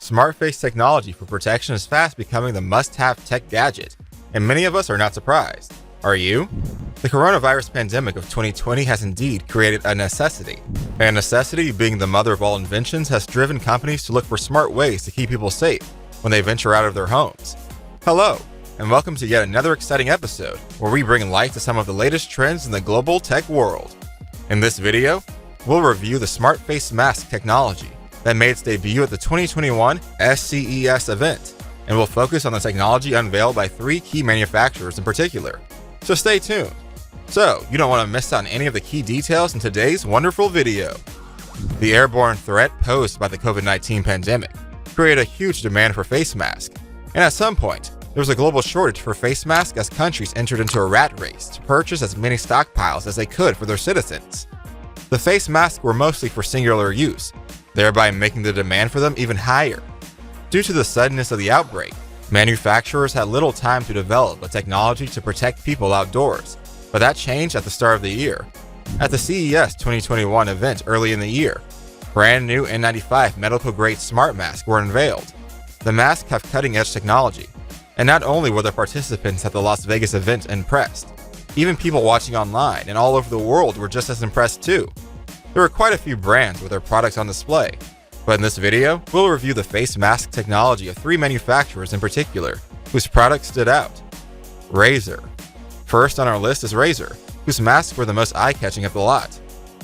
Smart face technology for protection is fast becoming the must-have tech gadget, and many of us are not surprised. Are you? The coronavirus pandemic of 2020 has indeed created a necessity. And necessity, being the mother of all inventions, has driven companies to look for smart ways to keep people safe when they venture out of their homes. Hello, and welcome to yet another exciting episode where we bring light to some of the latest trends in the global tech world. In this video, we'll review the smart face mask technology that made its debut at the 2021 SCES event, and we'll focus on the technology unveiled by 3 key manufacturers in particular. So stay tuned, so you don't want to miss out on any of the key details in today's wonderful video. The airborne threat posed by the COVID-19 pandemic created a huge demand for face masks, and at some point, there was a global shortage for face masks as countries entered into a rat race to purchase as many stockpiles as they could for their citizens. The face masks were mostly for singular use, thereby making the demand for them even higher. Due to the suddenness of the outbreak, manufacturers had little time to develop a technology to protect people outdoors, but that changed at the start of the year. At the CES 2021 event early in the year, brand new N95 medical-grade smart masks were unveiled. The masks have cutting-edge technology, and not only were the participants at the Las Vegas event impressed, even people watching online and all over the world were just as impressed too. There were quite a few brands with their products on display, but in this video, we'll review the face mask technology of 3 manufacturers in particular, whose products stood out. Razer. First on our list is Razer, whose masks were the most eye-catching of the lot.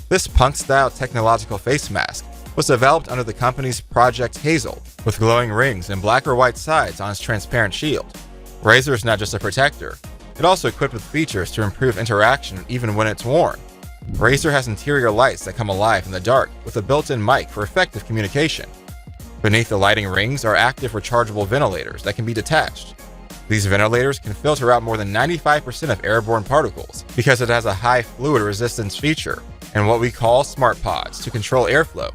This punk-style technological face mask was developed under the company's Project Hazel, with glowing rings and black or white sides on its transparent shield. Razer is not just a protector, it also equipped with features to improve interaction even when it's worn. Razer has interior lights that come alive in the dark with a built-in mic for effective communication. Beneath the lighting rings are active rechargeable ventilators that can be detached. These ventilators can filter out more than 95% of airborne particles because it has a high fluid resistance feature and what we call smart pods to control airflow.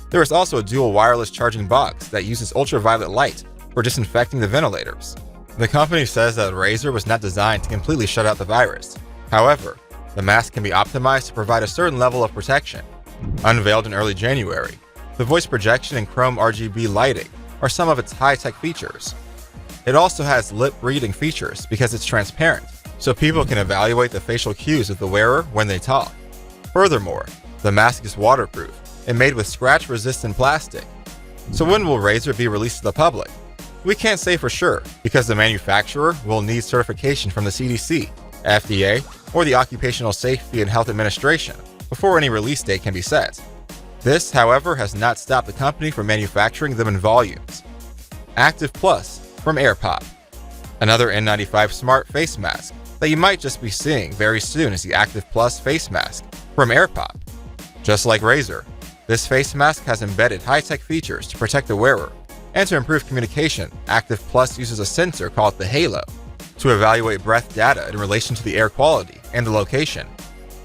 There is also a dual wireless charging box that uses ultraviolet light for disinfecting the ventilators. The company says that Razer was not designed to completely shut out the virus. However, the mask can be optimized to provide a certain level of protection. Unveiled in early January, the voice projection and chrome RGB lighting are some of its high-tech features. It also has lip-reading features because it's transparent, so people can evaluate the facial cues of the wearer when they talk. Furthermore, the mask is waterproof and made with scratch-resistant plastic. So when will Razer be released to the public? We can't say for sure because the manufacturer will need certification from the CDC, FDA, or the Occupational Safety and Health Administration before any release date can be set. This, however, has not stopped the company from manufacturing them in volumes. Active Plus from AirPop. Another N95 smart face mask that you might just be seeing very soon is the Active Plus face mask from AirPop. Just like Razer, this face mask has embedded high-tech features to protect the wearer, and to improve communication, Active Plus uses a sensor called the Halo to evaluate breath data in relation to the air quality and the location.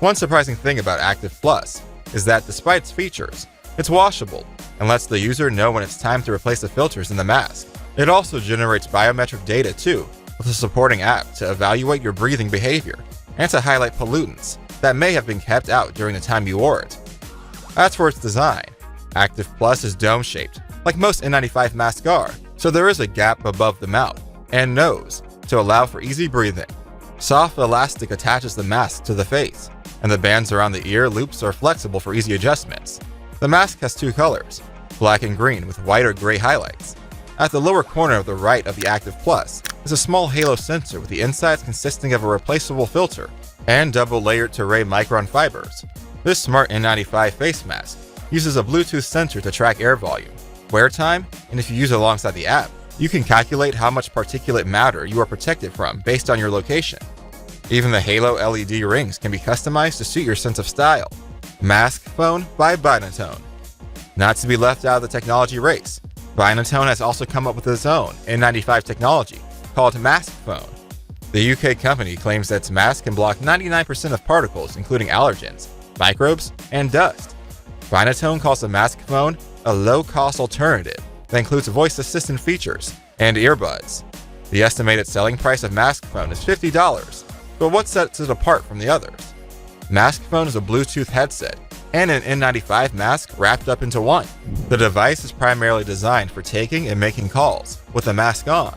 One surprising thing about Active Plus is that despite its features, it's washable and lets the user know when it's time to replace the filters in the mask. It also generates biometric data too, with a supporting app to evaluate your breathing behavior and to highlight pollutants that may have been kept out during the time you wore it. As for its design, Active Plus is dome-shaped, like most N95 masks are, so there is a gap above the mouth and nose to allow for easy breathing. Soft elastic attaches the mask to the face, and the bands around the ear loops are flexible for easy adjustments. The mask has 2 colors, black and green with white or gray highlights. At the lower corner of the right of the Active Plus is a small halo sensor with the insides consisting of a replaceable filter and double-layered Terray micron fibers. This smart N95 face mask uses a Bluetooth sensor to track air volume, wear time, and if you use it alongside the app, you can calculate how much particulate matter you are protected from based on your location. Even the Halo LED rings can be customized to suit your sense of style. Maskphone by Binatone. Not to be left out of the technology race, Binatone has also come up with its own N95 technology called Maskphone. The UK company claims that its mask can block 99% of particles including allergens, microbes, and dust. Binatone calls the Maskphone a low-cost alternative that includes voice assistant features and earbuds. The estimated selling price of Maskphone is $50, but what sets it apart from the others? Maskphone is a Bluetooth headset and an N95 mask wrapped up into one. The device is primarily designed for taking and making calls with the mask on.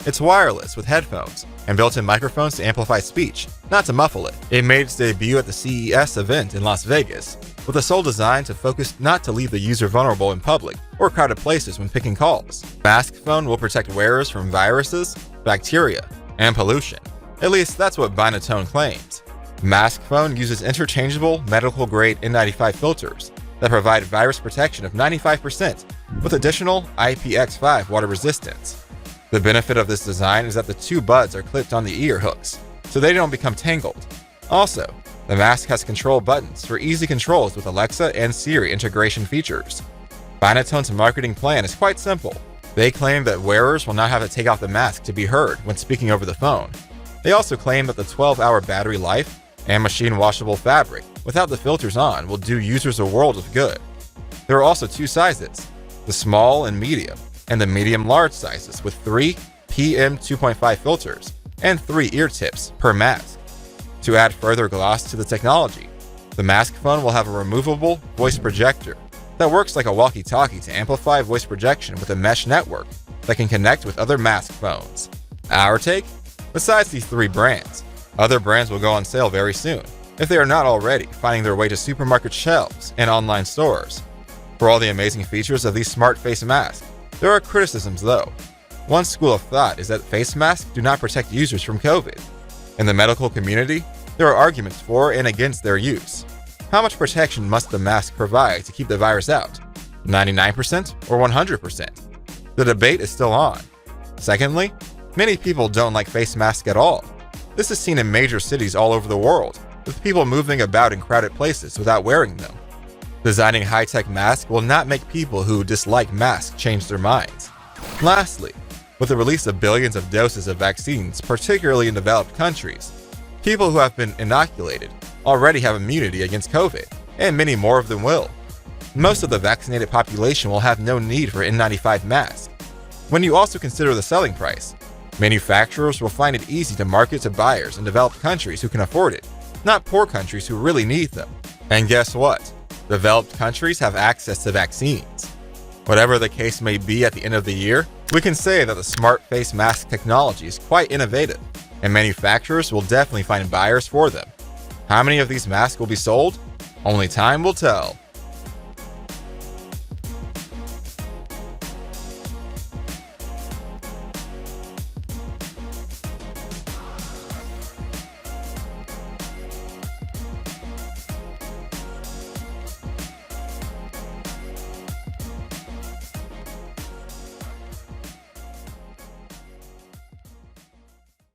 It's wireless with headphones and built-in microphones to amplify speech, not to muffle it. It made its debut at the CES event in Las Vegas, with a sole design to focus not to leave the user vulnerable in public or crowded places when picking calls. Maskphone will protect wearers from viruses, bacteria, and pollution. At least that's what Binatone claims. Maskphone uses interchangeable medical-grade N95 filters that provide virus protection of 95% with additional IPX5 water resistance. The benefit of this design is that the two buds are clipped on the ear hooks, so they don't become tangled. Also, the mask has control buttons for easy controls with Alexa and Siri integration features. Binatone's marketing plan is quite simple. They claim that wearers will not have to take off the mask to be heard when speaking over the phone. They also claim that the 12-hour battery life and machine washable fabric without the filters on will do users a world of good. There are also two sizes, the small and medium, and the medium-large sizes with 3 PM2.5 filters and 3 ear tips per mask. To add further gloss to the technology, the Maskphone will have a removable voice projector that works like a walkie-talkie to amplify voice projection with a mesh network that can connect with other Maskphones. Our take? Besides these 3 brands, other brands will go on sale very soon, if they are not already finding their way to supermarket shelves and online stores. For all the amazing features of these smart face masks, there are criticisms though. One school of thought is that face masks do not protect users from COVID. In the medical community, there are arguments for and against their use. How much protection must the mask provide to keep the virus out? 99% or 100%? The debate is still on. Secondly, many people don't like face masks at all. This is seen in major cities all over the world, with people moving about in crowded places without wearing them. Designing high-tech masks will not make people who dislike masks change their minds. Lastly, with the release of billions of doses of vaccines, particularly in developed countries, people who have been inoculated already have immunity against COVID, and many more of them will. Most of the vaccinated population will have no need for N95 masks. When you also consider the selling price, manufacturers will find it easy to market to buyers in developed countries who can afford it, not poor countries who really need them. And guess what? Developed countries have access to vaccines. Whatever the case may be at the end of the year, we can say that the smart face mask technology is quite innovative, and manufacturers will definitely find buyers for them. How many of these masks will be sold? Only time will tell.